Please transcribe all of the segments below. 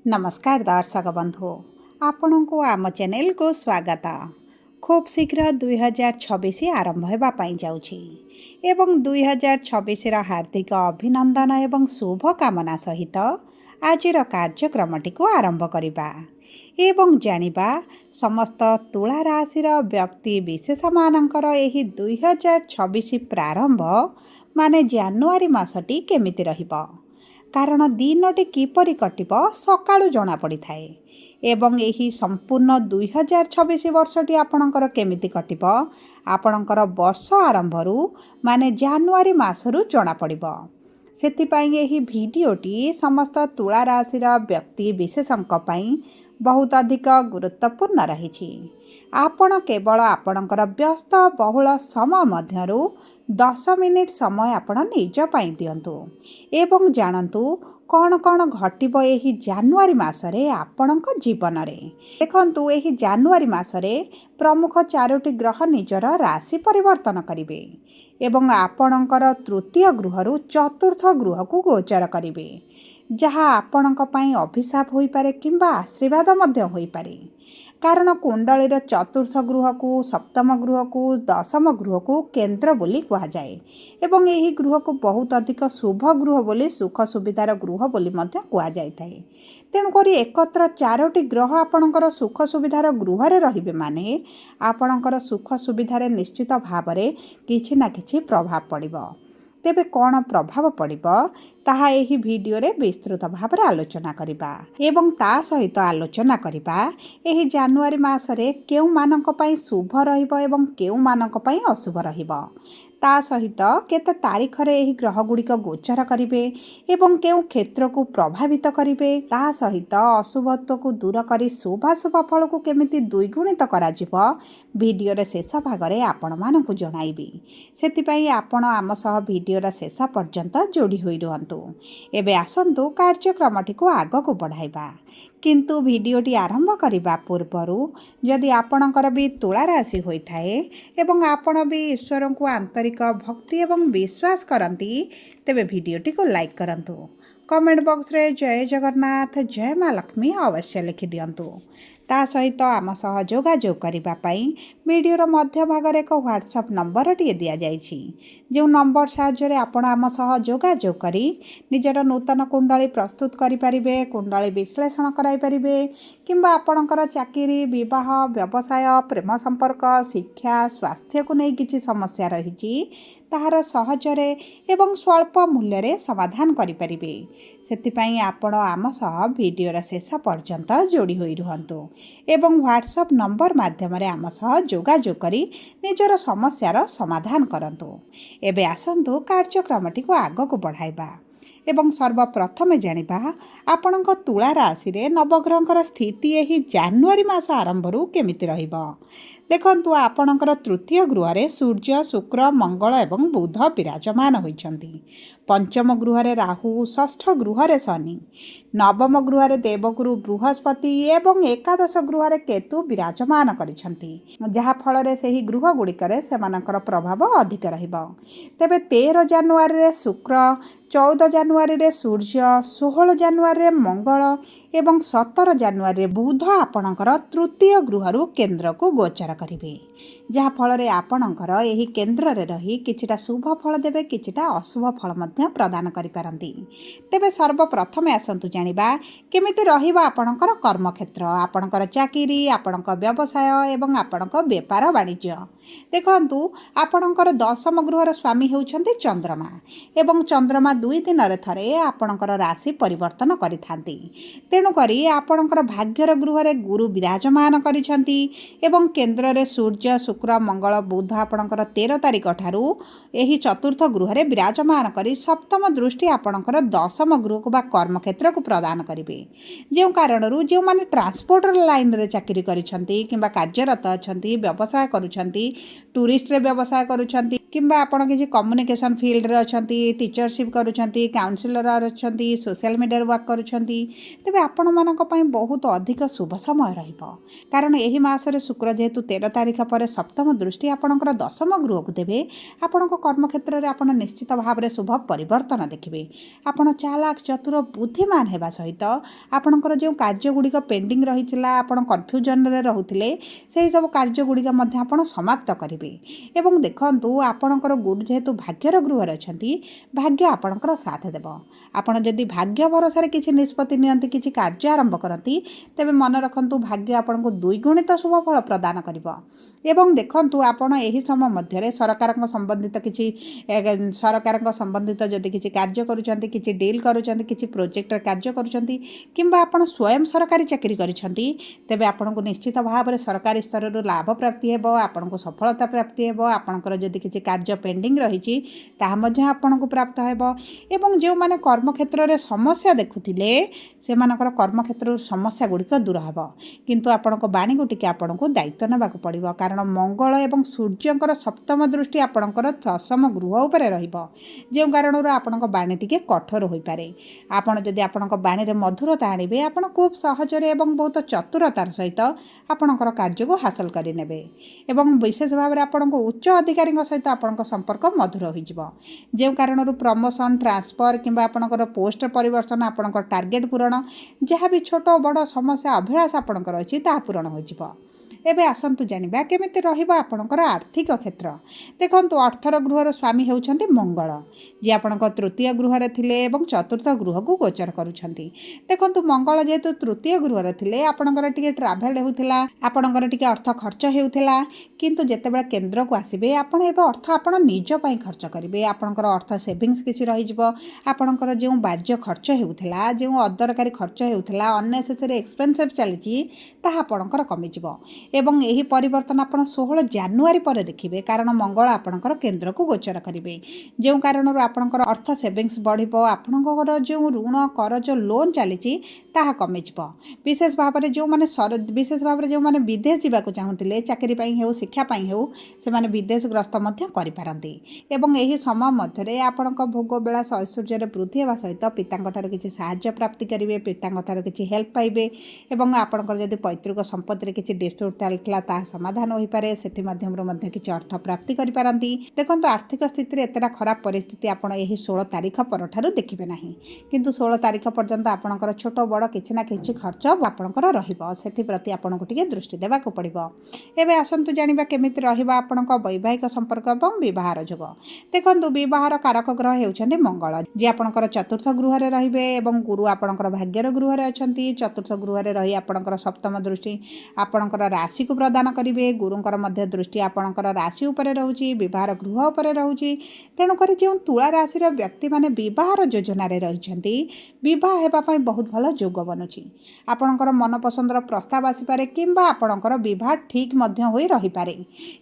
नमस्कार दर्शक बंधु आपण को आम चैनल को स्वागत। खूब शीघ्र 2026 आरंभ होगापाई जाउछि एवं 2026 हार्दिक अभिनंदन एवं शुभ कामना सहित आजिर कार्यक्रमटी को आरंभ करिबा एवं जानिबा समस्त तुला राशि व्यक्ति विशेष मानकर एही 2026 प्रारंभ माने जानुआरी मासटी केमिति रहिबो कारण दिनटी किपरि कटिब सकाळु जना पड़ी थाए एवं यही संपूर्ण 2026 वर्षटी आपणकर केमिति कटिब आपणकर वर्ष आरंभरू माने जानुआरी मासरू जना पड़िब। सेथिपाई यही भिडियोटी समस्त तुला राशि व्यक्ति विशेषंक पई बहुत अधिक गुरुत्वपूर्ण रही। आपण केवल आपणकर व्यस्त बहुल समय मध्यरू 10 मिनिट समय आपण निज पाई दियंतु एवं जानतु कौन कौन घटिबो एही जानुआरी मासरे आपणक जीवन रे। देखंतु एही जानुआरी मासरे प्रमुख 4टी ग्रह निजर राशि परिवर्तन करिवे एवं आपणकर तृतीय गृहरु चतुर्थ गृह को गोचर करिवे जहा आपणक पई अभिशाप होई पारे किंबा आशीर्वाद मध्य होई पारे कारण कुंडलीर चतुर्थ गृह को सप्तम गृह को दशम गृह को केंद्र बोली कहा जाए एवं यही गृह को बहुत अधिक शुभ गृह बोली सुख सुविधार गृह बोली मध्य कहा जाए। तेणुक एकत्र 4टी ग्रह आपणकर सुख सुविधार गृह रे रहिबे माने आपणकर सुख सुविधार निश्चित भाव में किछि ना किछि प्रभाव पड़िबो। तेबे कौन प्रभाव पड़िबो ताहा एही भिडियो रे विस्तृत भाव में आलोचना करिबा एवं ता सहित आलोचना करिबा एही जानुआरी मासरे केउ मानक पई शुभ रहिबो एवं केउ मानक पई अशुभ रहिबो ता सहित केते तारीख रे एही ग्रह गुड़िक गोचर करिवे एवं केउ क्षेत्र को प्रभावित करिवे ता सहित अशुभत्व को दूर करी शुभाशुभ फल को केमिति द्विगुणित करा जिवो भिडियो रे शेष भाग रे आपण मानकु जणाइबी। सेतिपई आपण आम सह भिडियो रे शेष पर्यंत जोड़ी होई रहंतु। एबे आसंतु कार्यक्रमटी को आग को बढ़ाइबा किंतु भिडियोटी आरंभ करने पूर्वर जदि आपणकर भी तुला राशि होता है एवं आपण भी ईश्वर को आंतरिक भक्ति एवं विश्वास करती तेबे भिडियोटी को लाइक करंतु कमेंट बॉक्स रे जय जगन्नाथ जय माँ लक्ष्मी अवश्य लिखि दियंतु। ता सहित आम सह जोगाजोग करिबा पई वीडियोर मध्य भाग रे एक व्हाट्सएप नंबर टी दिया जाइछि जो नंबर साहाय्य आपण आम सह जोगाजोग करी निजर नूतन कुंडली प्रस्तुत करि परिबे कुंडली विश्लेषण कराई परिबे किंबा आपणकर चाकरी विवाह व्यवसाय प्रेम संपर्क शिक्षा स्वास्थ्य को नहीं किछि समस्या रहिछि ताहार सहजरे एवं स्वल्प मूल्य रे समाधान करि परिबे। सेतिपई आपण आम सह वीडियोर शेष पर्यंत जोड़ी होई रहंतु एवं व्हाट्सएप नंबर माध्यम रे आम सह जोगाजोग करी निजर समस्यार समाधान करंतु। एबे आसंतु कार्यक्रमटी को आग को बढ़ाइबा एवं सर्वप्रथमे जानिबा आपणक तुला राशि रे नवग्रहंकर स्थिति एही जानुआरी मास आरंभरू केमिति रहिबो। देखंतु आपणकर तृतीय गृह रे सूर्य शुक्र मंगल एवं बुध विराजमान होइछंती। पंचम गृह रे राहु षष्ठ गृह रे शनि नवम गृह रे देवगुरु बृहस्पति एवं एकादश गृह रे केतु विराजमान करिछंती जहा फल रे सेही गृह गुड़िकरे सेमानकर प्रभाव अधिक रहिबो। तेबे 13 जानुआरी रे शुक्र 14 जानुआरी रे सूर्य 16 जानुआरी रे मंगल एवं 17 जानुआरी रे बुध आपणकर तृतीय गृहरु केंद्र को गोचर करिवे जहा फल रे आपणकर एही केंद्र रे रही किछिटा शुभ फल देबे किछिटा अशुभ फल मध्य प्रदान करि पारंती। तेबे सर्वप्रथमे आसंतु जानिबा केमिति रहिबा आपणकर कर्म क्षेत्र आपणकर चाकरी आपणक व्यवसाय एवं आपणक व्यापार वाणिज्य। देखंतु आपणकर दशम गृहर स्वामी हेउछंती चंद्रमा एवं चंद्रमा 2 दिन रे थरे आपणकर राशि परिवर्तन करिथांती तेणु करी आपणकर भाग्यर गृह रे गुरु विराजमान करिछंती एवं केंद्र रे सूर्य शुक्र मंगल बुध आपणकर 13 तारिख ठारू एही चतुर्थ गृह रे विराजमान करी सप्तम दृष्टि आपणकर दशम गृह को बा कर्म क्षेत्र को प्रदान करिवे जे कारणरू जे माने ट्रांसपोर्टर लाइन रे चाकरी करिछंती किंबा कार्यरत अछंती व्यवसाय करूछंती टूरिस्ट व्यवसाय करुछंती किंबा आपण किसी कम्युनिकेशन फील्ड रे अछंती टीचरशिप करुछंती काउंसलर अछंती सोशल मीडिया वर्क करुछंती तेबे आपण मानक पई बहुत अधिक शुभ समय रहिबो कारण एही मासरे शुक्र जेहेतु 13 तारिख पर सप्तम दृष्टि आपणकर दशम गृह को देबे आपणक कर्म क्षेत्र रे आपण निश्चित भाव रे शुभ परिवर्तन देखिबे आपण चालाक चतुर बुद्धिमान हेबा सहित आपणकर जे कार्य गुडिक पेंडिंग रहितला आपण कन्फ्यूजन रे रहुथिले सेही सब कार्य गुडिक मध्ये आपण समाप्त करिवे एवं देखंतु आपणकर गुरु जेहेतु भाग्यर गृह अछंती भाग्य आपणकर साथ देब आपण जदि भाग्य भरोसा रे किछि निष्पत्ति नियंती किछि कार्य आरंभ करती तेबे मन रखंतु भाग्य आपणको द्विगुणित शुभ फल प्रदान करिवो एवं देखंतु आपण एही समय मध्यरे सरकारक संबंधित किछि सरकारक संबंधित जदि किछि कार्य करूछंती किछि डील करूछंती किछि प्रोजेक्ट कार्य करूछंती किंबा आपण स्वयं सरकारी चाकरी करिछंती तेबे आपणको निश्चित भाव रे सरकारी स्तर रु लाभ प्राप्ति हेबो आपणको सफलता प्राप्ति हेबो आपणकर जदि किछि कार्य पेंडिंग रहिछि ताहा मध्ये आपणको प्राप्त हेबो एवं जे माने कर्म क्षेत्र रे समस्या देखुथिले सेमानकर कर्म क्षेत्र समस्या गुडिक दूर हेबो किंतु आपणको बाणी गुटिके आपणको दायित्व नेबाको पड़िबो कारण मंगल एवं सूर्यंकर सप्तम दृष्टि आपणकर दशम गृह उपरे रहिबो जे कारण आपणको बाणी टिके कठोर होई पारे आपण जदि आपणको बाणी रे मधुरता आनिबे आपण खूब सहज रे एवं बहुत चतुरतार सहित आपणकर कार्य को हासिल करि नेबे एवं विशेष भाव रे आपणको उच्च अधिकारी सहित आपणको संपर्क मधुर होई जिवो जे कारण प्रमोशन ट्रांसफर किंबा आपणकर पोस्ट परिवर्तन आपणकर टार्गेट पूरण जहाँ भी छोट बड़ समस्या अभिलाष आपणकर अछि ता पूरण होई जिवो एबे आसंतु जानिबा केमिति रहिबो आपणकर आर्थिक क्षेत्र देखंतु अर्थर गृहर स्वामी हेउछंती मंगल जे आपणकर तृतीय गृह रे थिले एवं चतुर्थ गृह को गोचर करूछंती देखंतु मंगल जेतु तृतीय गृह रे थिले आपणकर टिके ट्रैवल हेउथिला आपणकर टिके अर्थ खर्च हेउथिला किंतु जेतेबेला केंद्र को आसीबे आपण एबे अर्थ आपण निज पई खर्च करिवे आपणकर अर्थ सेविंग्स किछि रहि जिवो आपणकर जे बाह्य खर्च हेउथिला जे अदरकारी खर्च हेउथिला अननेसेसरी एक्सपेंसिव चलिछि ताहा आपणकर कमि जिवो एवं यही परिवर्तन आपण 16 जानुआरी पर देखिबे कारण मंगल आपणकर केंद्र को गोचर करिवे जे कारण आपणकर अर्थ सेविंग्स बढ़िबो आपणकर जे ऋण करज लोन चलिछि ताहा कमि जिवो विशेष भाव रे जो माने विशेष भाव रे जो माने विदेश जिबा को चाहुतिले चाकरी पई हेउ शिक्षा पई हेउ से माने विदेश ग्रस्त मध्य करि पारंती एवं एही समय मध्य रे आपणक भोग बेला ऐश्वर्य रे वृद्धि हेबा सहित पितांक ठार किछि सहायता प्राप्ति करिवे पितांक ठार किछि हेल्प पाइबे एवं आपणकर जदि पैतृक संपत्ति रे किछि डिस्प्यूट चलता ताहा समाधान होई पारे सेति माध्यम रो मध्य किछि अर्थ प्राप्ति करि पारंती देखंतु आर्थिक स्थिति रे एतरा खराब परिस्थिति आपण एही 16 तारिख परठारु देखिबे नाही किंतु 16 तारिख पर्यंत आपणकर छोट बड़ किछि ना किछि खर्च आपणकर रहिबो सेति प्रति आपणको टिके दृष्टि देबा को पड़िबो एबे आसंतु जानिबा केमिति रहिबा आपणक वैवाहिक संपर्क एवं विवाहर जोग देखंतु विवाहर कारक ग्रह हेउछन्ती मंगल जे आपणकर चतुर्थ गृह रे रहिबे एवं गुरु आपणकर भाग्यर गृह रे अछन्ती चतुर्थ गृह रे रही आपणकर सप्तम दृष्टि आपणकर राशि को प्रदान करिवे गुरुंकर मध्य दृष्टि आपणकर राशि उपरे रहउची विवाहर गृह उपरे रहउची तेणु करी जे तुला राशि रो व्यक्ति माने विवाहर योजना रे रहिछन्ती विवाह हेबा पई बहुत भलो जोग बनुची आपणकर मन पसंद रो प्रस्ताव आसी पारे किंबा आपणकर विवाह ठीक मध्य होई रही पारे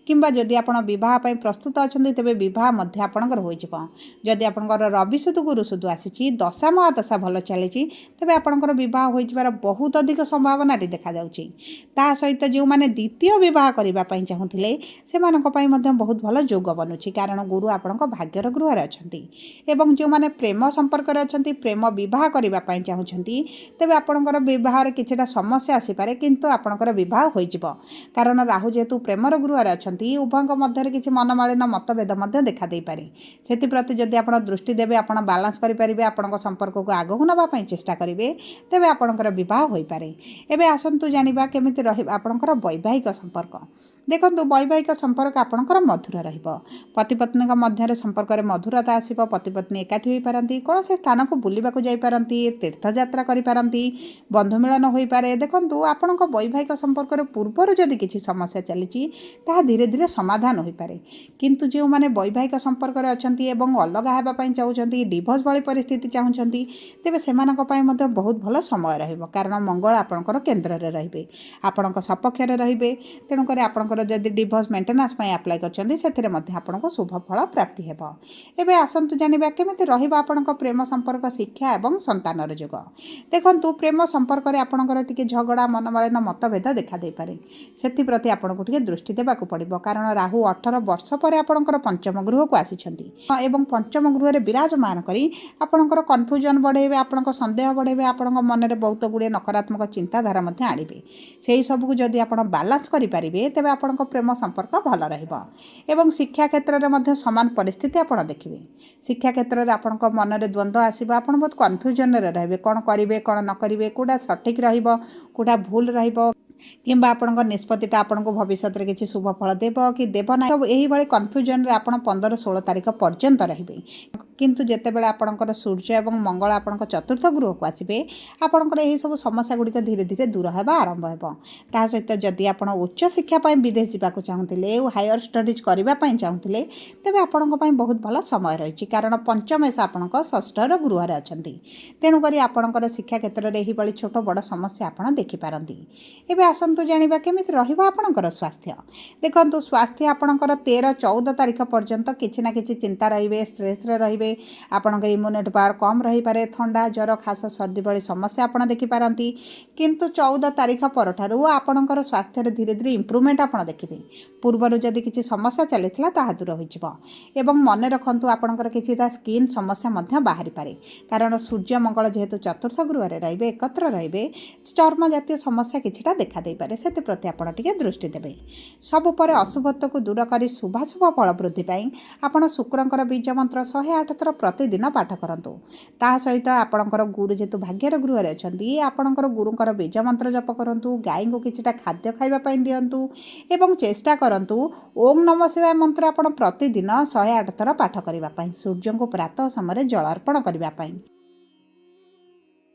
किंबा जदि आपण विवाह पई प्रस्तुत अछन्ती तबे विवाह मध्य आपणकर होई जिवो जदि आपणकर रवि सुदु गुरु सुदु आसीची दशा महादशा भलो चलीची तबे आपणकर विवाह होई जिवार बहुत अधिक संभावना रे देखा जाउची ता सहित जो माने द्वितीय विवाह करबा पई चाहुथिले सेमानक पई मध्य बहुत भलो जोग बनुची कारण गुरु आपणक भाग्यर गृह रे अछंती एवं जो माने प्रेम संपर्क रे अछंती प्रेम विवाह करबा पई चाहुछंती तबे आपणकर विवाह रे किछटा समस्या आसी पारे किंतु आपणकर विवाह होई जिवो कारण राहु जेतु प्रेमर गृह रे अछंती उभयक मध्य रे किछि मनमालिन मतभेद मध्य देखा देई पारे सेति प्रति जदि आपण दृष्टि देबे आपण बैलेंस करि परिबे आपणक संपर्क को आगो नबा पई चेष्टा करिवे तबे आपणकर विवाह होई पारे एबे आसंतु जानिबा केमिति रहिबा आपणकर वैवाहिक संपर्क देखंतु वैवाहिक संपर्क आपणकर मधुर रहिबो पति पत्नी मध्य संपर्क रे मधुरता आसीबो पति पत्नी एकाठी होई पारंती कोन से स्थान को बुलिबा को जाई पारंती तीर्थ यात्रा करि पारंती बंधु मिलन होई पारे देखंतु आपणक वैवाहिक संपर्क रे पूर्वरु जदि किछि समस्या चलीची ताहा धीरे धीरे समाधान होई पारे किंतु जे माने वैवाहिक संपर्क रे अछंती एवं अलग हेबा पई चाहुचंती डिवोर्स वाली परिस्थिति चाहुचंती तेबे सेमानक पई मध्य बहुत भलो समय रहिबो कारण मंगल आपणकर केंद्र रे रहिबे आपणक सपक्ष रे रहिबे तेणु करी आपणकर जदि डिवोर्स मेंटेनेंस पई अप्लाई करचंती सेथिरे मध्य आपणको शुभ फल प्राप्ति हेबो एबे आसंतु जानिबा केमिति रहिबा आपणक प्रेम संपर्क शिक्षा एवं संतानर जोग देखंतु प्रेम संपर्क रे आपणकर टिके झगड़ा मनमालिन मतभेद देखा दे पारे सेति प्रति आपणको टिके दृष्टि देबा को पड़िबो कारण राहु 18 वर्ष पर आपणकर पंचम गृह को आसिछंती एवं पंचम गृह विराजमान करी आपणकर कन्फ्यूजन बढ़ेबे, आपणकर संदेह बढ़ेबे, आपणकर मन में बहुत गुड़े नकारात्मक चिंताधारा मध्य आनिबे। सेही सबको जदि आपण बालांस करि पारिबे तेबे आपणकर प्रेम संपर्क भल रहिबो। एवं शिक्षा क्षेत्र में मध्य समान परिस्थिति आपण देखिबे। शिक्षा क्षेत्र में आपणकर मन में द्वंद्व आसीबो, आपण बहुत कन्फ्यूजन रे रहबे, कोन करिवे कोन न करिवे, कोडा सठिक रहिबो कोडा भूल रहिबो किंबा आपणकर निष्पत्तिटा आपणको भविष्य में किसी शुभ फल देव कि देव ना, सब यही भाई कन्फ्यूजन रे आपण 15-16 तारीख पर्यंत रहिबे। किंतु जेतेबेले आपणकर सूर्य एवं मंगल आपणक चतुर्थ गृह को आसिबे आपणकर यही सब समस्या गुड़िक धीरे धीरे दूर होगा आरंभ हेबो। ता सहित जदि आपण उच्च शिक्षा पय विदेश जाबाक चाहूतिले, हायर स्टडीज करबा पय चाहूतिले, तेबे आपणक पय बहुत भल समय रहिछि, कारण पंचमेश आपणक षष्ठ गृह रे अछंती। तेणु करी आपणकर शिक्षा क्षेत्र में यही भाई छोट बड़ समस्या आपण देखि पारंती। एबे आसंतु जानिबा केमिति रहिबो आपणकर स्वास्थ्य। देखंतु स्वास्थ्य आपणकर 13-14 तारीख पर्यंत किछि ना किछि चिंता रहिबे, स्ट्रेस रे रहिबे, आपणकर इम्यूनिटी पावर कम रही पारे, थंडा ज्वर खास सर्दी भली समस्या आपण देखि पारंती। किंतु 14 तारीख परठारु आपणकर स्वास्थ्य रे धीरे धीरे इंप्रूवमेंट आपण देखिबे। पूर्वरु जदि किछि समस्या चलिथिला ताहा दूर होइजिबो। एवं मने रखंतु आपणकर किछिटा स्किन समस्या मध्य बाहरी पारे, कारण सूर्य मंगल जेहेतु चतुर्थ गृह रे रहिबे, एकत्र रहिबे, चर्म जातीय समस्या किछिटा देखा दे पारे, से प्रति आपण टिके दृष्टि देबे। सब पर अशुभत्व को दूर करी शुभाशुभ फल वृद्धि पाई आपण शुक्रंकर बीज मंत्र 108 थर प्रतिदिन पाठ करंतु। ता सहित आपणकर गुरु जेतु भाग्यर गृह रे अछंती, आपणकर गुरुंकर बीज मंत्र जप करंतु, गाय को किछिटा खाद्य खाइबा पई दियंतु एवं चेष्टा करंतु ओम नमः शिवाय मंत्र आपण प्रतिदिन 108 थर पाठ करिबा पई, सूर्य को प्रातः समय जल अर्पण करिबा पई।